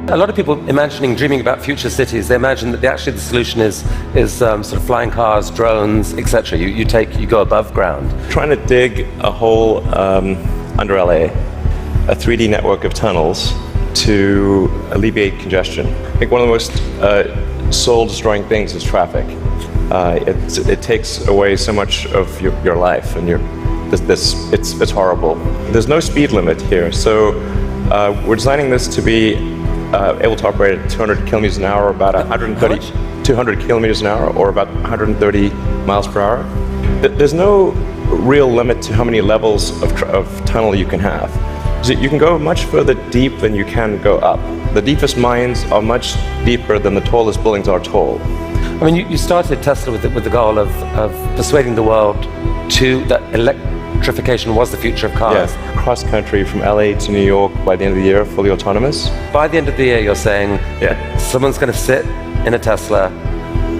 A lot of people dreaming about future cities, they imagine that actually the solution is sort of flying cars, drones, etc. You go above ground. Trying to dig a hole under LA, a 3D network of tunnels to alleviate congestion. I think one of the most soul-destroying things is traffic. It takes away so much of your life, and it's horrible. There's no speed limit here, so we're designing this to be able to operate at 200 kilometers an hour, about 200 kilometers an hour, or about 130 miles per hour. There's no real limit to how many levels of tunnel you can have. So you can go much further deep than you can go up. The deepest mines are much deeper than the tallest buildings are tall. I mean, you started Tesla with the goal of persuading the world that electrification was the future of cars. Yeah, cross country from LA to New York by the end of the year, fully autonomous. By the end of the year, you're saying someone's going to sit in a Tesla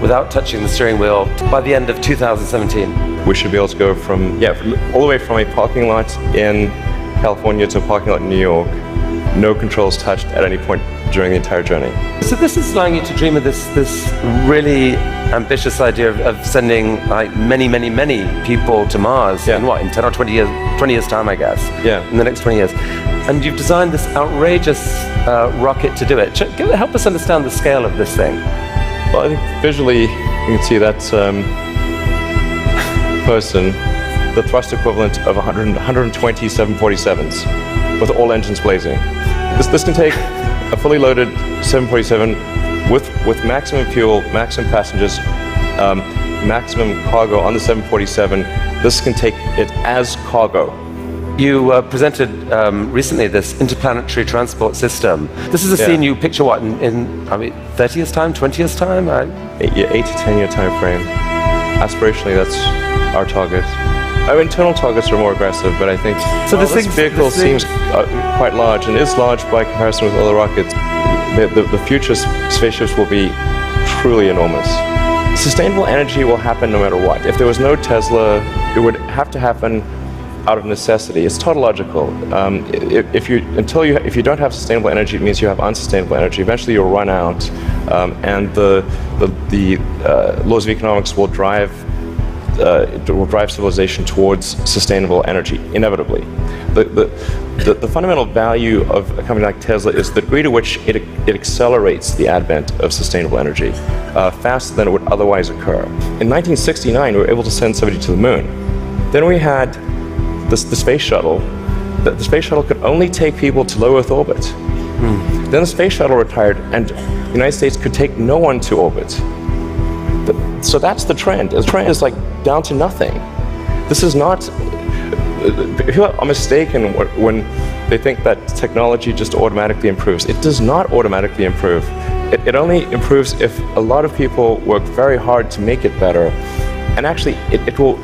without touching the steering wheel by the end of 2017. We should be able to go from all the way from a parking lot in California to a parking lot in New York, no controls touched at any point during the entire journey. So this is allowing you to dream of this really ambitious idea of sending like many people to Mars in 10 or 20 years time, I guess. Yeah. In the next 20 years. And you've designed this outrageous rocket to do it. Help us understand the scale of this thing. Well, I think visually you can see that person, the thrust equivalent of 120 747s with all engines blazing. This can take a fully loaded 747 with maximum fuel, maximum passengers, maximum cargo on the 747. This can take it as cargo. You presented recently this interplanetary transport system. This is a scene you picture in 30 years time, 20 years time? 8 to 10 year time frame. Aspirationally, that's our target. Our internal targets are more aggressive, but I think this vehicle seems quite large, and is large by comparison with other rockets. The future spaceships will be truly enormous. Sustainable energy will happen no matter what. If there was no Tesla, it would have to happen out of necessity. It's tautological. If you don't have sustainable energy, it means you have unsustainable energy. Eventually, you'll run out, and the laws of economics will drive civilization towards sustainable energy, inevitably. The fundamental value of a company like Tesla is the degree to which it accelerates the advent of sustainable energy faster than it would otherwise occur. In 1969, we were able to send somebody to the moon. Then we had the space shuttle. The space shuttle could only take people to low Earth orbit. Then the space shuttle retired, and the United States could take no one to orbit. So that's the trend. The trend is like down to nothing. This is not. People are mistaken when they think that technology just automatically improves. It does not automatically improve. It only improves if a lot of people work very hard to make it better. And actually, it will,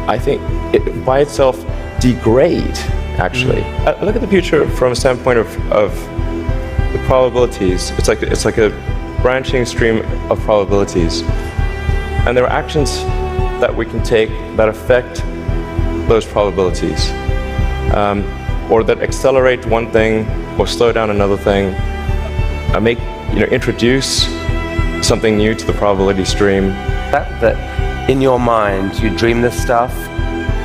I think, by itself degrade, actually. I look at the future from a standpoint of the probabilities. It's like a branching stream of probabilities. And there are actions that we can take that affect those probabilities, or that accelerate one thing or slow down another thing, introduce something new to the probability stream. That in your mind you dream this stuff,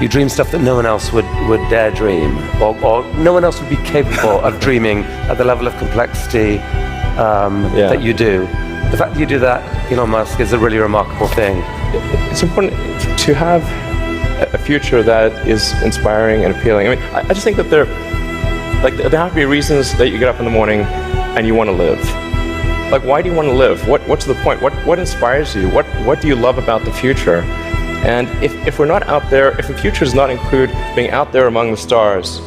you dream stuff that no one else would dare dream, or no one else would be capable of dreaming at the level of complexity that you do. The fact that you do that, Elon Musk, is a really remarkable thing. It's important to have a future that is inspiring and appealing. I mean, I just think that there have to be reasons that you get up in the morning and you want to live. Like, why do you want to live? What's the point? What inspires you? What do you love about the future? And if we're not out there, if the future does not include being out there among the stars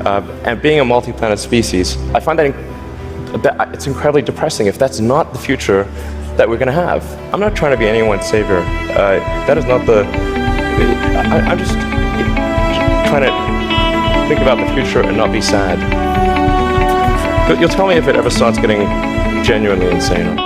and being a multi-planet species, I find that it's incredibly depressing if that's not the future that we're going to have. I'm not trying to be anyone's savior. That is not the. I'm just trying to think about the future and not be sad. But you'll tell me if it ever starts getting genuinely insane.